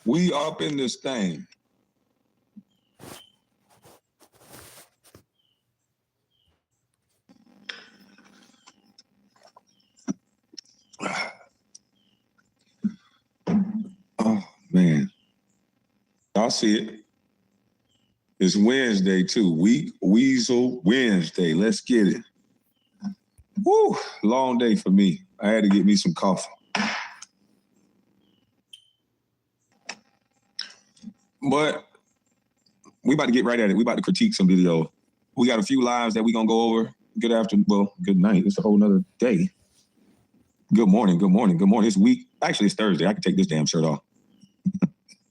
We up in this thing. Oh, man. Y'all see it. It's Wednesday, too. Weasel Wednesday. Let's get it. Woo, long day for me. I had to get me some coffee. But we about to get right at it. We about to critique some video. We got a few lives that we gonna go over. Good afternoon. Well, good night. It's a whole nother day. Good morning. Good morning. Good morning. It's week. Actually, it's Thursday. I can take this damn shirt off.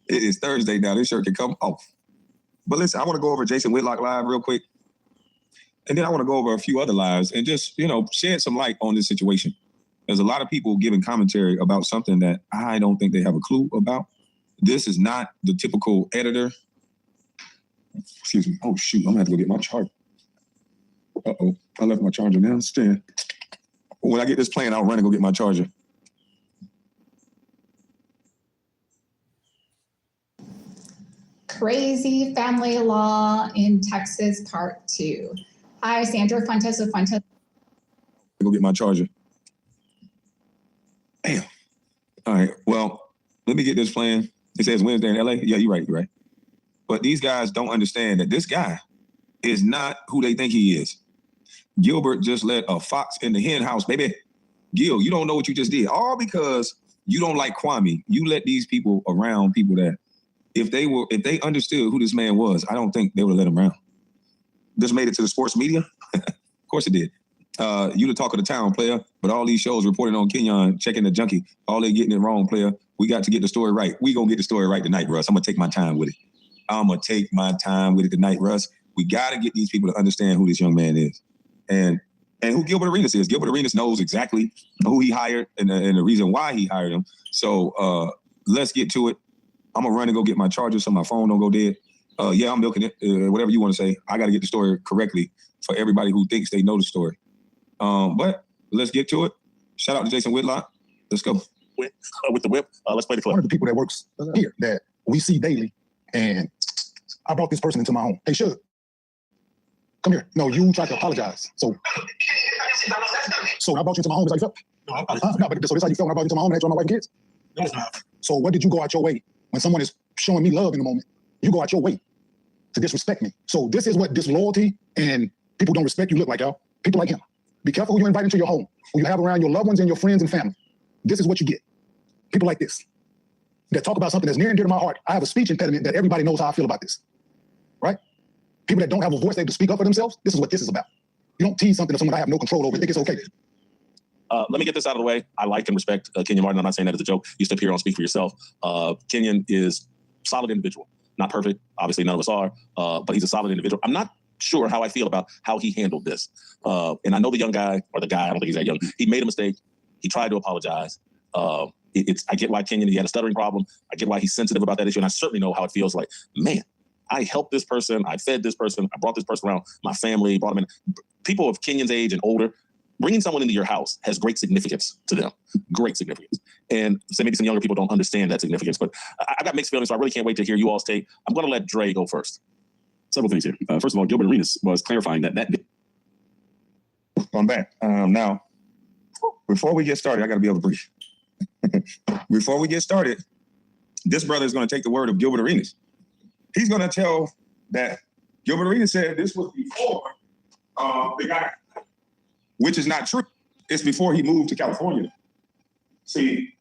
It is Thursday now. This shirt can come off. But listen, I want to go over Jason Whitlock live real quick. And then I want to go over a few other lives and just, shed some light on this situation. There's a lot of people giving commentary about something that I don't think they have a clue about. This is not the typical editor. Excuse me. Oh, shoot. I'm going to have to go get my charger. Uh-oh. I left my charger downstairs. When I get this playing, I'll run and go get my charger. Crazy Family Law in Texas, Part 2. Hi, Sandra Fuentes of Fuentes. Go get my charger. Damn. All right. Well, let me get this playing. It says Wednesday in LA. Yeah, you're right. But these guys don't understand that this guy is not who they think he is. Gilbert just let a fox in the hen house, baby. Gil, you don't know what you just did. All because you don't like Kwame. You let these people around people that if they understood who this man was, I don't think they would let him around. This made it to the sports media. Of course it did. You the talk of the town, player. But all these shows reporting on Kenyon, checking the junkie. All they getting it wrong, player. We got to get the story right. We gonna get the story right tonight, Russ. I'm gonna take my time with it tonight, Russ. We gotta get these people to understand who this young man is. And who Gilbert Arenas is. Gilbert Arenas knows exactly who he hired and the reason why he hired him. So let's get to it. I'm gonna run and go get my charger so my phone don't go dead. Yeah, I'm milking it. Whatever you want to say. I got to get the story correctly for everybody who thinks they know the story. But let's get to it. Shout out to Jason Whitlock. Let's go. With the whip, let's play the clip. One of the people that works here that we see daily, and I brought this person into my home. Hey, Suge, come here. No, you tried to apologize. So I brought you into my home. Is that how you felt? No, I apologize. No, but so this how you felt when I brought you into my home and had you on my wife and kids? No, it's not. So what did you go out your way when someone is showing me love in the moment? You go out your way to disrespect me. So this is what disloyalty and people don't respect you look like, y'all. People like him. Be careful who you invite into your home, who you have around your loved ones and your friends and family. This is what you get. People like this that talk about something that's near and dear to my heart. I have a speech impediment that everybody knows how I feel about this, right? People that don't have a voice able to speak up for themselves, this is what this is about. You don't tease something to someone I have no control over. I think it's okay. Let me get this out of the way. I like and respect Kenyon Martin. I'm not saying that as a joke. You step here and speak for yourself. Kenyon is a solid individual. Not perfect. Obviously, none of us are. But he's a solid individual. I'm not sure how I feel about how he handled this. And I know the young guy, or the guy, I don't think he's that young. He made a mistake. He tried to apologize. I get why Kenyon, he had a stuttering problem. I get why he's sensitive about that issue. And I certainly know how it feels like, man, I helped this person. I fed this person. I brought this person around my family, brought them in. People of Kenyon's age and older, bringing someone into your house has great significance to them. Great significance. And so maybe some younger people don't understand that significance. But I've got mixed feelings, so I really can't wait to hear you all's take. I'm going to let Dre go first. Several things here. First of all, Gilbert Arenas was clarifying that. I'm back. Now, before we get started, I got to be able to breathe. Before we get started, this brother is going to take the word of Gilbert Arenas. He's going to tell that Gilbert Arenas said this was before the guy, which is not true. It's before he moved to California. See,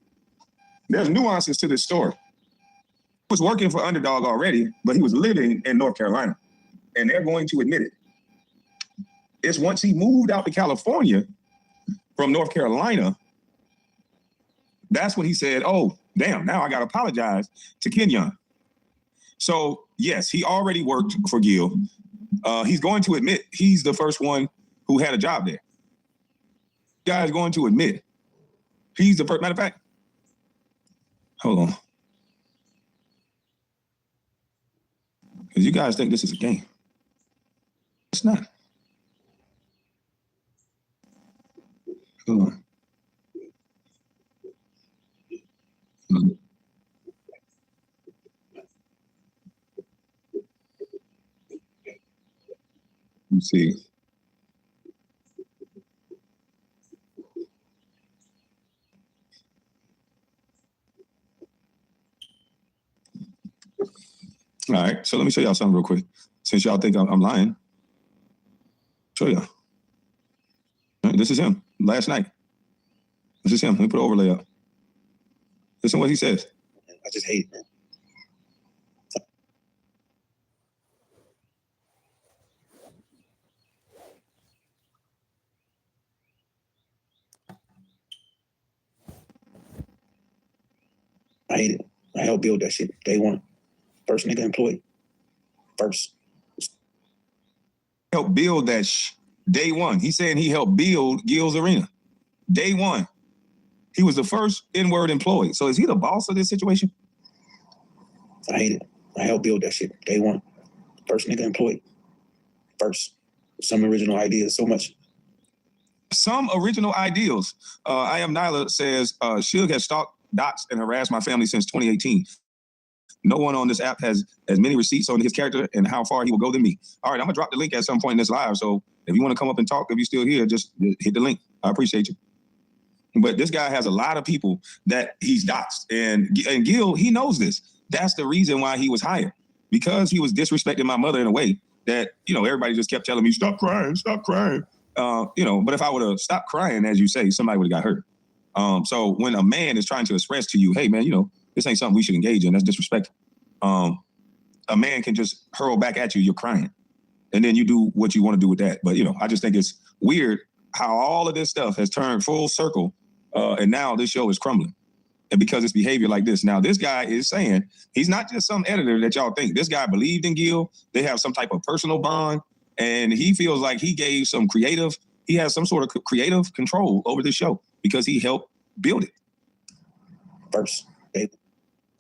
there's nuances to this story. He was working for Underdog already, but he was living in North Carolina, and they're going to admit it. It's once he moved out to California from North Carolina, that's when he said, oh, damn, now I got to apologize to Kenyon. So, yes, he already worked for Gil. He's going to admit he's the first one who had a job there. Guy's going to admit he's the first. Matter of fact, hold on. Because you guys think this is a game. It's not. Hold on. me see. All right, so let me show y'all something real quick. Since y'all think I'm lying, show y'all. All right, this is him last night. This is him. Let me put an overlay up. Listen to what he says. I just hate it, man. I hate it. I helped build that shit day one. First nigga employed. First. Helped build that day one. He's saying he helped build Gil's Arena. Day one. He was the first N-word employee. So is he the boss of this situation? I hate it. I helped build that shit day one. First nigga employed. First. Some original ideas, so much. Some original ideals. I Am Nyla says, Suge has stalked, doxed, and harassed my family since 2018. No one on this app has as many receipts on his character and how far he will go than me. All right, I'm going to drop the link at some point in this live. So if you want to come up and talk, if you're still here, just hit the link. I appreciate you. But this guy has a lot of people that he's doxed. And Gil, he knows this. That's the reason why he was hired. Because he was disrespecting my mother in a way that, you know, everybody just kept telling me, stop crying, stop crying. You know, but if I would have stopped crying, as you say, somebody would have got hurt. So when a man is trying to express to you, hey, man, you know, this ain't something we should engage in. That's disrespectful. A man can just hurl back at you. You're crying. And then you do what you want to do with that. But, you know, I just think it's weird how all of this stuff has turned full circle. And now this show is crumbling. And because it's behavior like this. Now, this guy is saying he's not just some editor that y'all think. This guy believed in Gil. They have some type of personal bond. And he feels like he gave some creative, he has some sort of creative control over this show because he helped build it. First.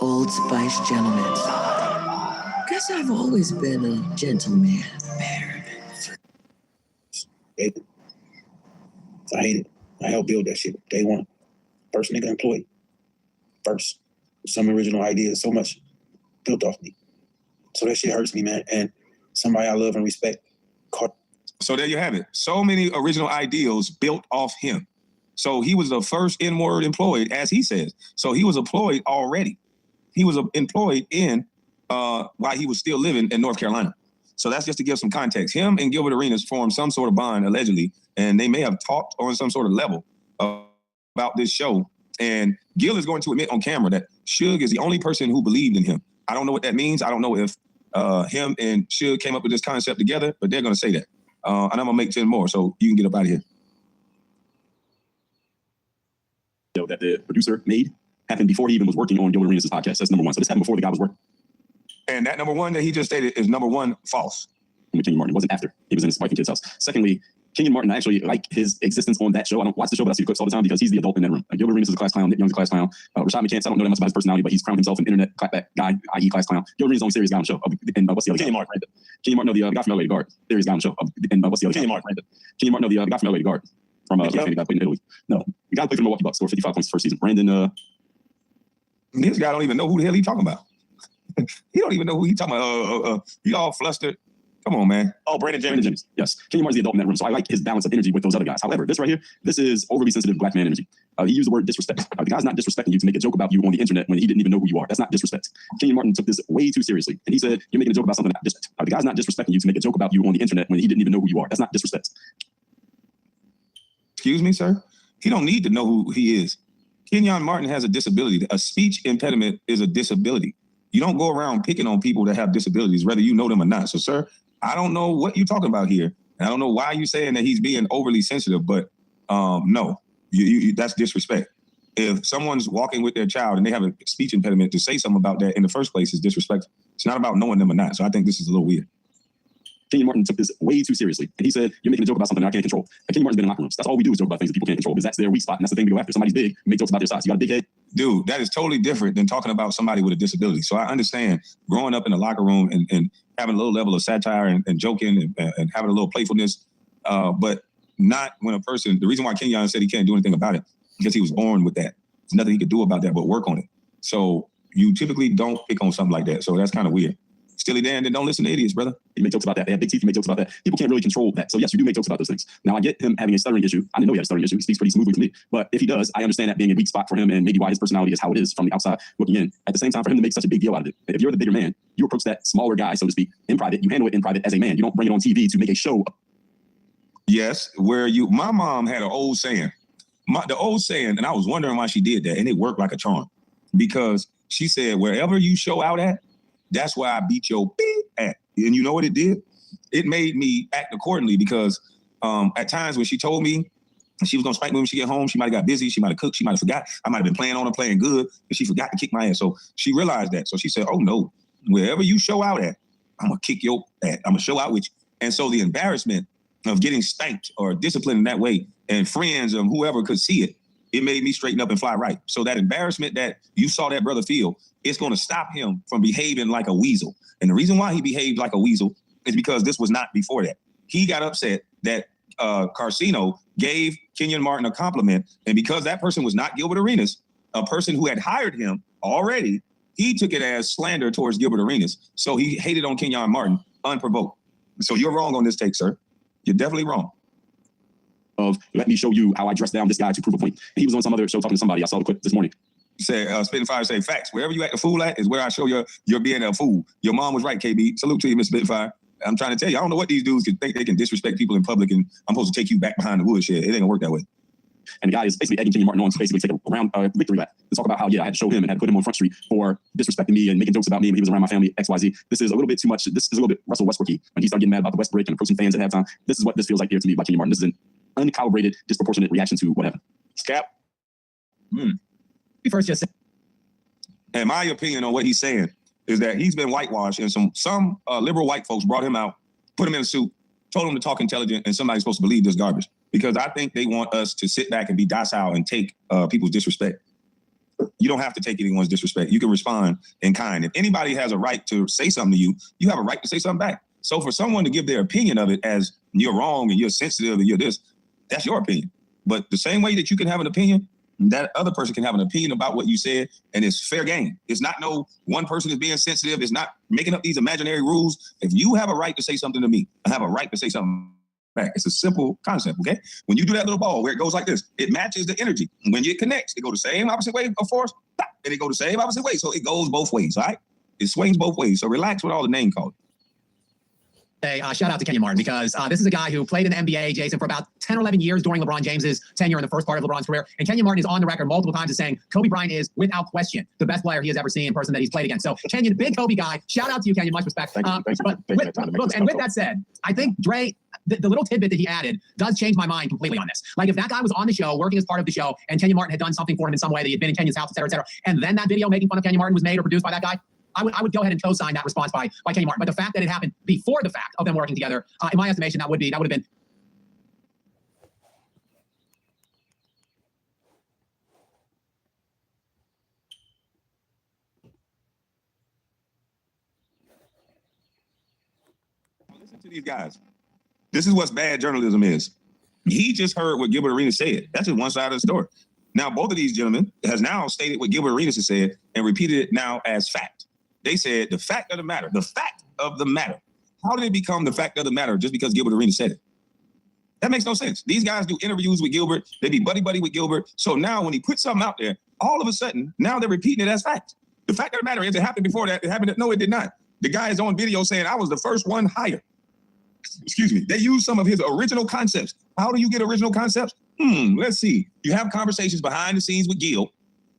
Old Spice gentlemen. Guess I've always been a gentleman. I hate it. I helped build that shit day one. First nigga employed. First. Some original ideas, so much built off me. So that shit hurts me, man. And somebody I love and respect. So there you have it. So many original ideals built off him. So he was the first N-word employed, as he says. So he was employed already. He was employed in while he was still living in North Carolina. So that's just to give some context. Him and Gilbert Arenas formed some sort of bond, allegedly, and they may have talked on some sort of level about this show. And Gil is going to admit on camera that Suge is the only person who believed in him. I don't know what that means. I don't know if him and Suge came up with this concept together, but they're going to say that. And I'm going to make 10 more, so you can get up out of here. That the producer made happened before he even was working on Gilbert Arenas' podcast. That's number one. So this happened before the guy was working. And that number one that he just stated is number one, false. With Kenyon Martin. It wasn't after. He was in his wife and kid's house. Secondly, Kenyon Martin, I actually like his existence on that show. I don't watch the show, but I see the clips all the time because he's the adult in that room. Gilbert Arenas is a class clown. Nick Young's a class clown. Rashad McCants, I don't know that much about his personality, but he's crowned himself an internet clapback guy, i.e. class clown. Gilbert Arenas is the only serious guy on the show. And what's the other Kenyon Martin. Kenyon Martin, no, the guy from LA, the guard. Serious guy on the show. And what's the other Kenyon Martin. Kenyon Martin, no, the guy from LA, the guard. From the guy played in Italy. No, the guy played for the Milwaukee Bucks, scored 55 points the first season. Brandon. This guy don't even know who the hell he talking about. He don't even know who he talking about. He all flustered. Come on, man. Oh, Brandon Jennings. Yes. Kenyon Martin's the adult in that room, so I like his balance of energy with those other guys. However, this right here, this is overly sensitive black man energy. He used the word disrespect. The guy's not disrespecting you to make a joke about you on the internet when he didn't even know who you are. That's not disrespect. Kenyon Martin took this way too seriously. And he said, you're making a joke about something. The guy's not disrespecting you to make a joke about you on the internet when he didn't even know who you are. That's not disrespect. Excuse me, sir? He don't need to know who he is. Kenyon Martin has a disability. A speech impediment is a disability. You don't go around picking on people that have disabilities, whether you know them or not. So, sir, I don't know what you're talking about here. And I don't know why you're saying that he's being overly sensitive, but no, that's disrespect. If someone's walking with their child and they have a speech impediment, to say something about that in the first place is disrespectful. It's not about knowing them or not. So I think this is a little weird. Kenyon Martin took this way too seriously. And he said, you're making a joke about something that I can't control. And Kenyon Martin's been in locker rooms. That's all we do is joke about things that people can't control because that's their weak spot. And that's the thing we go after. Somebody's big, we make jokes about their size. You got a big head. Dude, that is totally different than talking about somebody with a disability. So I understand growing up in the locker room and having a little level of satire and joking and having a little playfulness, but not when a person, the reason why Kenyon said he can't do anything about it, because he was born with that. There's nothing he could do about that but work on it. So you typically don't pick on something like that. So that's kind of weird. Steely Dan, then don't listen to idiots, brother. You make jokes about that. They have big teeth. You make jokes about that. People can't really control that. So yes, you do make jokes about those things. Now I get him having a stuttering issue. I didn't know he had a stuttering issue. He speaks pretty smoothly to me. But if he does, I understand that being a weak spot for him and maybe why his personality is how it is from the outside looking in. At the same time, for him to make such a big deal out of it. If you're the bigger man, you approach that smaller guy, so to speak, in private. You handle it in private as a man. You don't bring it on TV to make a show. Yes, my mom had an old saying. The old saying, and I was wondering why she did that, and it worked like a charm. Because she said, wherever you show out at, that's where I beat your beat at. And you know what it did? It made me act accordingly because at times when she told me she was going to spank me when she get home, she might have got busy, she might have cooked, she might have forgot. I might have been playing on her, playing good, and she forgot to kick my ass. So she realized that. So she said, oh no, wherever you show out at, I'm going to kick your ass. I'm going to show out with you. And so the embarrassment of getting spanked or disciplined in that way and friends or whoever could see it, it made me straighten up and fly right. So that embarrassment that you saw that brother feel, it's going to stop him from behaving like a weasel. And the reason why he behaved like a weasel is because this was not before that. He got upset that Carcino gave Kenyon Martin a compliment. And because that person was not Gilbert Arenas, a person who had hired him already, he took it as slander towards Gilbert Arenas. So he hated on Kenyon Martin unprovoked. So you're wrong on this take, sir. You're definitely wrong. Of let me show you how I dress down this guy to prove a point. And he was on some other show talking to somebody. I saw the clip this morning. Say, Spitting Fire say facts. Wherever you act a fool at is where I show you're being a fool. Your mom was right, KB. Salute to you, Mr. Spitfire. I'm trying to tell you, I don't know what these dudes can think they can disrespect people in public and I'm supposed to take you back behind the woodshed. It ain't gonna work that way. And the guy is basically egging Kenyon Martin on to basically take a round victory lap to talk about how, yeah, I had to show him and had to put him on Front Street for disrespecting me and making jokes about me when he was around my family, XYZ. This is a little bit too much. This is a little bit Russell Westbrook-y when he started getting mad about the West break and approaching fans at halftime. This is what this feels like here to me by Kenyon Martin. This is an uncalibrated, disproportionate reaction to what happened. Scap. First, just And my opinion on what he's saying is that he's been whitewashed and some liberal white folks brought him out, put him in a suit, told him to talk intelligent, and somebody's supposed to believe this garbage. Because I think they want us to sit back and be docile and take people's disrespect. You don't have to take anyone's disrespect. You can respond in kind. If anybody has a right to say something to you, you have a right to say something back. So for someone to give their opinion of it as you're wrong and you're sensitive and you're this, that's your opinion. But the same way that you can have an opinion, that other person can have an opinion about what you said, and it's fair game. It's not no one person is being sensitive. It's not making up these imaginary rules. If you have a right to say something to me, I have a right to say something back. It's a simple concept, okay? When you do that little ball where it goes like this, it matches the energy. When it connects, it go the same opposite way of force, and it go the same opposite way. So it goes both ways, all right? It swings both ways. So relax with all the name calling. say shout out to Kenyon Martin because this is a guy who played in the NBA, Jason, for about 10 or 11 years during LeBron James's tenure in the first part of LeBron's career. And Kenyon Martin is on the record multiple times as saying Kobe Bryant is, without question, the best player he has ever seen in person that he's played against. So Kenyon, big Kobe guy. Shout out to you, Kenyon. Much respect. Thank you. With that said, I think Dre, the little tidbit that he added does change my mind completely on this. Like if that guy was on the show, working as part of the show, and Kenyon Martin had done something for him in some way, that he had been in Kenyon's house, et cetera, and then that video making fun of Kenyon Martin was made or produced by that guy, I would go ahead and co-sign that response by Kenyon Martin. But the fact that it happened before the fact of them working together, in my estimation, that would have been. Listen to these guys. This is what bad journalism is. He just heard what Gilbert Arenas said. That's just one side of the story. Now, both of these gentlemen has now stated what Gilbert Arenas has said and repeated it now as fact. They said the fact of the matter, the fact of the matter. How did it become the fact of the matter just because Gilbert Arenas said it? That makes no sense. These guys do interviews with Gilbert. They be buddy-buddy with Gilbert. So now when he puts something out there, all of a sudden, now they're repeating it as fact. The fact of the matter is it happened before that. It happened. No, it did not. The guy is on video saying, I was the first one hired. Excuse me. They use some of his original concepts. How do you get original concepts? Let's see. You have conversations behind the scenes with Gil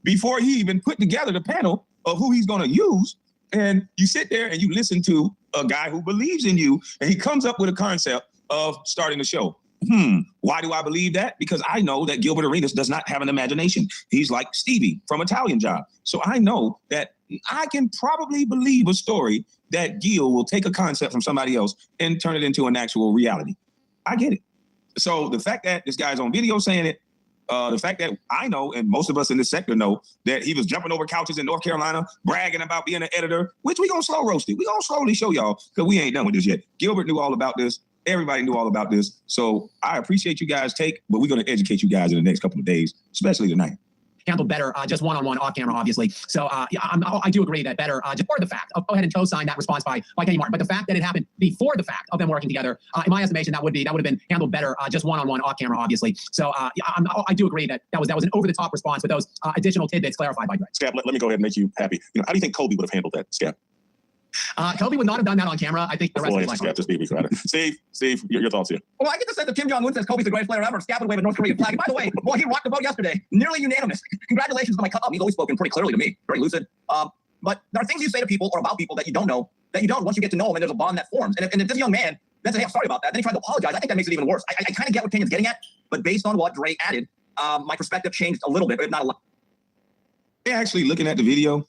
before he even put together the panel of who he's going to use. And you sit there and you listen to a guy who believes in you, and he comes up with a concept of starting the show. Why do I believe that? Because I know that Gilbert Arenas does not have an imagination. He's like Stevie from Italian Job. So I know that I can probably believe a story that Gil will take a concept from somebody else and turn it into an actual reality. I get it. So the fact that this guy's on video saying it, the fact that I know, and most of us in this sector know, that he was jumping over couches in North Carolina, bragging about being an editor, which we gonna slow roast it. We gonna slowly show y'all, because we ain't done with this yet. Gilbert knew all about this. Everybody knew all about this. So I appreciate you guys' take, but we're gonna educate you guys in the next couple of days, especially tonight. handled better just one-on-one off camera, obviously. So I do agree that better just for the fact of go ahead and co-sign that response by Kenyon Martin. But the fact that it happened before the fact of them working together, in my estimation, that would have been handled better just one-on-one off camera, obviously. So I do agree that was an over-the-top response with those additional tidbits clarified by Dre. Scap, let me go ahead and make you happy. How do you think Kobe would have handled that, Scap? Kobe would not have done that on camera. I think the rest of his life. Scap, just be quiet. Steve, your thoughts here. Well, I get the sense that Kim Jong-un says Kobe's the greatest player ever. Scap would wave a North Korean flag. And by the way, boy, he rocked the vote yesterday. Nearly unanimous. Congratulations to my cup. He's always spoken pretty clearly to me. Very lucid. But there are things you say to people or about people that you don't know, that you don't once you get to know them, and there's a bond that forms. And if this young man then says, hey, I'm sorry about that, then he tried to apologize, I think that makes it even worse. I kind of get what Kenyon's getting at, but based on what Dre added, my perspective changed a little bit, but if not a lot. They're actually looking at the video,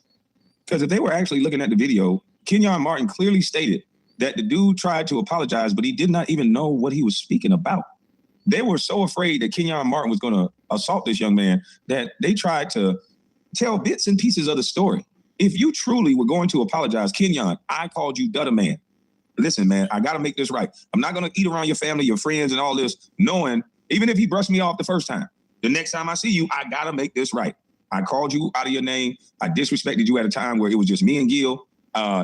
because if they were actually looking at the video, Kenyon Martin clearly stated that the dude tried to apologize, but he did not even know what he was speaking about. They were so afraid that Kenyon Martin was going to assault this young man that they tried to tell bits and pieces of the story. If you truly were going to apologize, Kenyon, I called you Dutta Man. Listen, man, I got to make this right. I'm not going to eat around your family, your friends, and all this, knowing even if he brushed me off the first time, the next time I see you, I got to make this right. I called you out of your name. I disrespected you at a time where it was just me and Gil.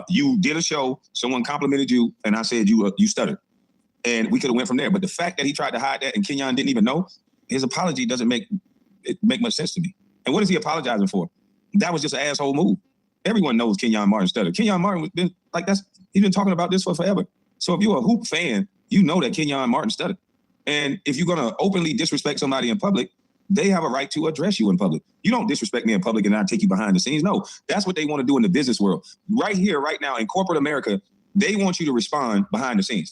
You did a show, someone complimented you, and I said you stuttered. And we could have went from there. But the fact that he tried to hide that and Kenyon didn't even know, his apology doesn't make much sense to me. And what is he apologizing for? That was just an asshole move. Everyone knows Kenyon Martin stuttered. Kenyon Martin was been like he's been talking about this for forever. So if you're a hoop fan, you know that Kenyon Martin stuttered. And if you're gonna openly disrespect somebody in public, they have a right to address you in public. You don't disrespect me in public and I take you behind the scenes. No, that's what they want to do in the business world. Right here, right now, in corporate America, they want you to respond behind the scenes.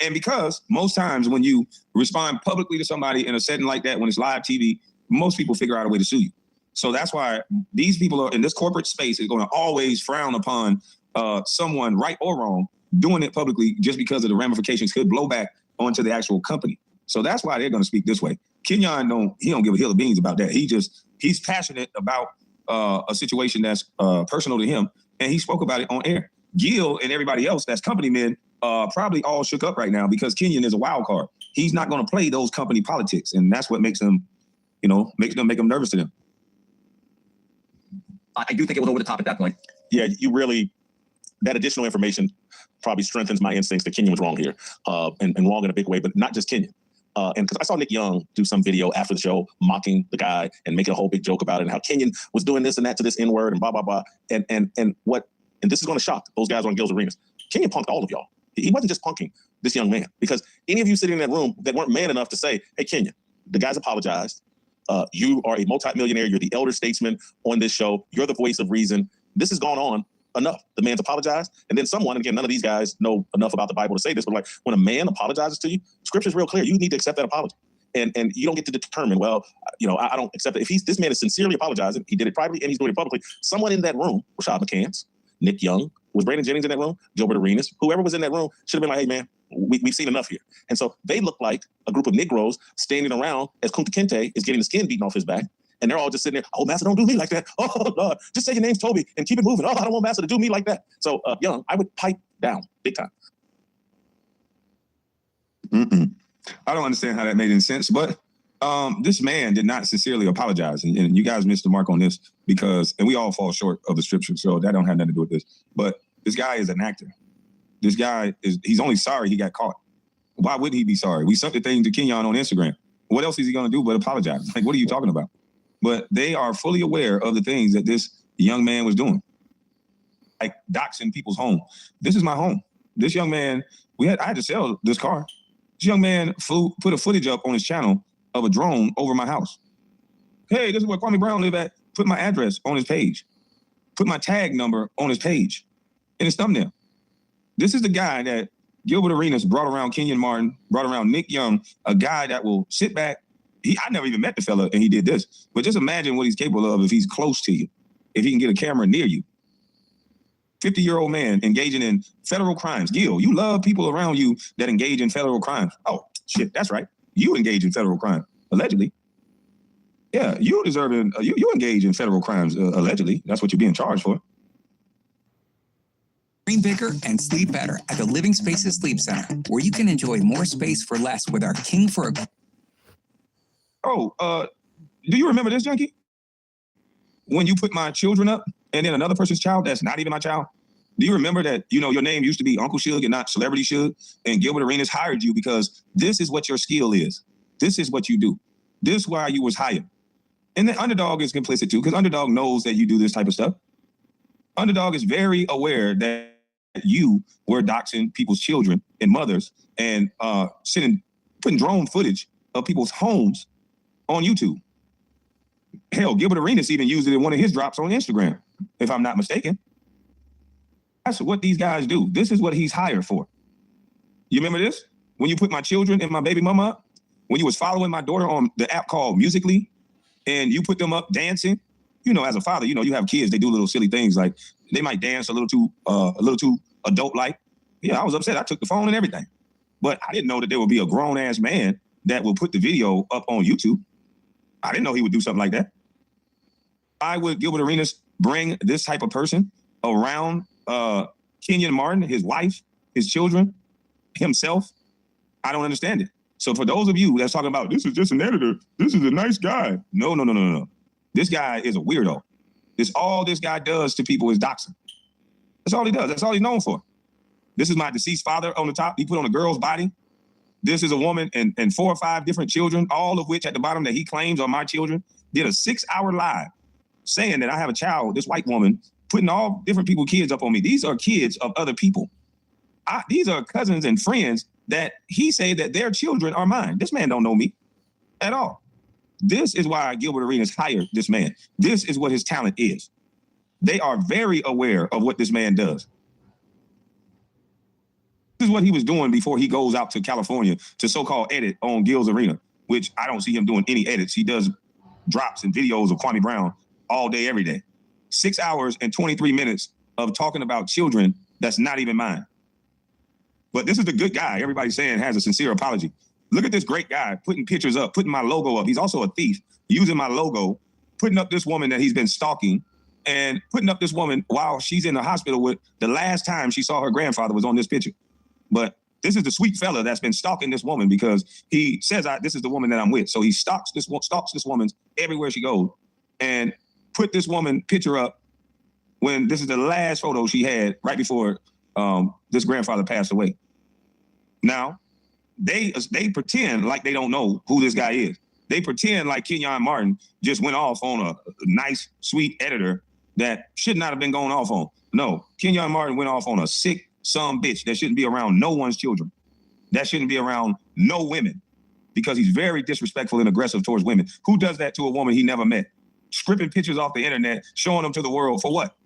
And because most times when you respond publicly to somebody in a setting like that, when it's live TV, most people figure out a way to sue you. So that's why these people are in this corporate space is going to always frown upon someone, right or wrong, doing it publicly just because of the ramifications could blow back onto the actual company. So that's why they're going to speak this way. Kenyon don't give a hill of beans about that. He's passionate about a situation that's personal to him, and he spoke about it on air. Gil and everybody else that's company men probably all shook up right now because Kenyon is a wild card. He's not going to play those company politics, and that's what makes them, make them nervous to them. I do think it was over the top at that point. Yeah, that additional information probably strengthens my instincts that Kenyon was wrong here, and wrong in a big way, but not just Kenyon. And because I saw Nick Young do some video after the show mocking the guy and making a whole big joke about it and how Kenyon was doing this and that to this N-word and blah, blah, blah. And this is going to shock those guys on Gil's Arenas. Kenyon punked all of y'all. He wasn't just punking this young man, because any of you sitting in that room that weren't man enough to say, hey, Kenyon, the guy's apologized. You are a multimillionaire. You're the elder statesman on this show. You're the voice of reason. This has gone on enough. The man's apologized. And then someone, again, none of these guys know enough about the Bible to say this, but like when a man apologizes to you, scripture's real clear. You need to accept that apology. And you don't get to determine, well, I don't accept it. If this man is sincerely apologizing, he did it privately and he's doing it publicly. Someone in that room, Rashad McCants, Nick Young, was Brandon Jennings in that room, Gilbert Arenas, whoever was in that room should have been like, hey, man, we've seen enough here. And so they look like a group of Negroes standing around as Kunta Kinte is getting the skin beaten off his back. And they're all just sitting there, oh, Master, don't do me like that. Oh, Lord, just say your name's Toby and keep it moving. Oh, I don't want Master to do me like that. So, Young, I would pipe down big time. I don't understand how that made any sense, but this man did not sincerely apologize. And you guys missed the mark on this and we all fall short of the scripture, so that don't have nothing to do with this. But this guy is an actor. This guy he's only sorry he got caught. Why would he be sorry? We sent the thing to Kenyon on Instagram. What else is he going to do but apologize? Like, what are you talking about? But they are fully aware of the things that this young man was doing. Like doxing people's home. This is my home. This young man, I had to sell this car. This young man put a footage up on his channel of a drone over my house. Hey, this is where Kwame Brown live at. Put my address on his page. Put my tag number on his page in his thumbnail. This is the guy that Gilbert Arenas brought around Kenyon Martin, brought around Nick Young, a guy that will sit back. I never even met the fella and he did this. But just imagine what he's capable of if he's close to you, if he can get a camera near you. 50-year-old man engaging in federal crimes. Gil, you love people around you that engage in federal crimes. Oh, shit, that's right. You engage in federal crime, allegedly. Yeah, you engage in federal crimes, allegedly. That's what you're being charged for. Dream bigger and sleep better at the Living Spaces Sleep Center, where you can enjoy more space for less with our King for a... Oh, do you remember this, Junkie? when you put my children up and then another person's child that's not even my child? Do you remember that, you know, your name used to be Uncle Suge and not Celebrity Suge? And Gilbert Arenas hired you because this is what your skill is. This is what you do. This is why you was hired. And then Underdog is complicit too, because Underdog knows that you do this type of stuff. Underdog is very aware that you were doxing people's children and mothers and putting drone footage of people's homes on YouTube. Hell, Gilbert Arenas even used it in one of his drops on Instagram, if I'm not mistaken. That's what these guys do. This is what he's hired for. You remember this? When you put my children and my baby mama up? When you was following my daughter on the app called Musical.ly and you put them up dancing? You know, as a father, you know, you have kids, they do little silly things like they might dance a little too adult-like. Yeah, I was upset. I took the phone and everything. But I didn't know that there would be a grown-ass man that would put the video up on YouTube. I didn't know he would do something like that. Why would Gilbert Arenas bring this type of person around Kenyon Martin, his wife, his children, himself? I don't understand it. So for those of you that's talking about, this is just an editor, this is a nice guy. No. This guy is a weirdo. All this guy does to people is doxing. That's all he does. That's all he's known for. This is my deceased father on the top. He put on a girl's body. This is a woman and 4 or 5 different children, all of which at the bottom that he claims are my children, did a 6-hour live saying that I have a child, this white woman, putting all different people's kids up on me. These are kids of other people. These are cousins and friends that he said that their children are mine. This man don't know me at all. This is why Gilbert Arenas hired this man. This is what his talent is. They are very aware of what this man does. This is what he was doing before he goes out to California to so-called edit on Gil's Arena, which I don't see him doing any edits. He does drops and videos of Kwame Brown all day, every day. 6 hours and 23 minutes of talking about children that's not even mine. But this is the good guy everybody's saying has a sincere apology. Look at this great guy putting pictures up, putting my logo up. He's also a thief, using my logo, putting up this woman that he's been stalking, and putting up this woman while she's in the hospital with the last time she saw her grandfather was on this picture. But this is the sweet fella that's been stalking this woman because he says, this is the woman that I'm with. So he stalks this woman everywhere she goes and put this woman picture up when this is the last photo she had right before this grandfather passed away. Now, they pretend like they don't know who this guy is. They pretend like Kenyon Martin just went off on a nice, sweet editor that should not have been going off on. No, Kenyon Martin went off on a sick some bitch that shouldn't be around no one's children. That shouldn't be around no women because he's very disrespectful and aggressive towards women. Who does that to a woman he never met? Stripping pictures off the internet, showing them to the world for what?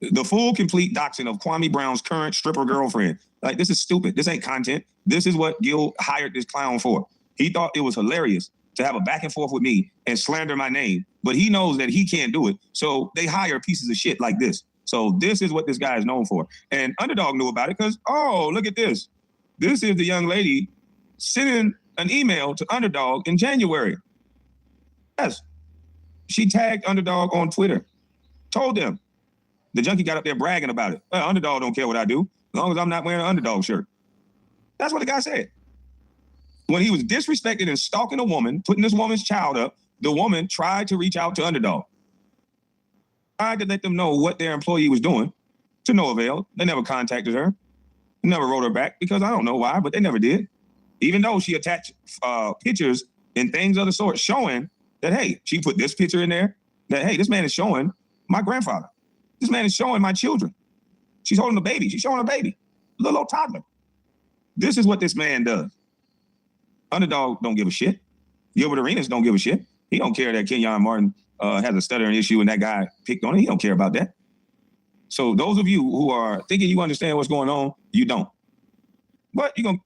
The full, complete doxing of Kwame Brown's current stripper girlfriend. Like, this is stupid. This ain't content. This is what Gil hired this clown for. He thought it was hilarious to have a back and forth with me and slander my name, but he knows that he can't do it. So they hire pieces of shit like this. So this is what this guy is known for. And Underdog knew about it because, oh, look at this. This is the young lady sending an email to Underdog in January. Yes. She tagged Underdog on Twitter, told them. The junkie got up there bragging about it. Well, Underdog don't care what I do as long as I'm not wearing an Underdog shirt. That's what the guy said. When he was disrespecting and stalking a woman, putting this woman's child up, the woman tried to reach out to Underdog. Tried to let them know what their employee was doing, to no avail. They never contacted her, never wrote her back because I don't know why, but they never did. Even though she attached pictures and things of the sort showing that, hey, she put this picture in there, that, hey, this man is showing my grandfather. This man is showing my children. She's holding a baby. She's showing a baby, little old toddler. This is what this man does. Underdog don't give a shit. Gilbert Arenas don't give a shit. He don't care that Kenyon Martin has a stuttering issue and that guy picked on it. He don't care about that. So those of you who are thinking you understand what's going on, you don't. But you're going to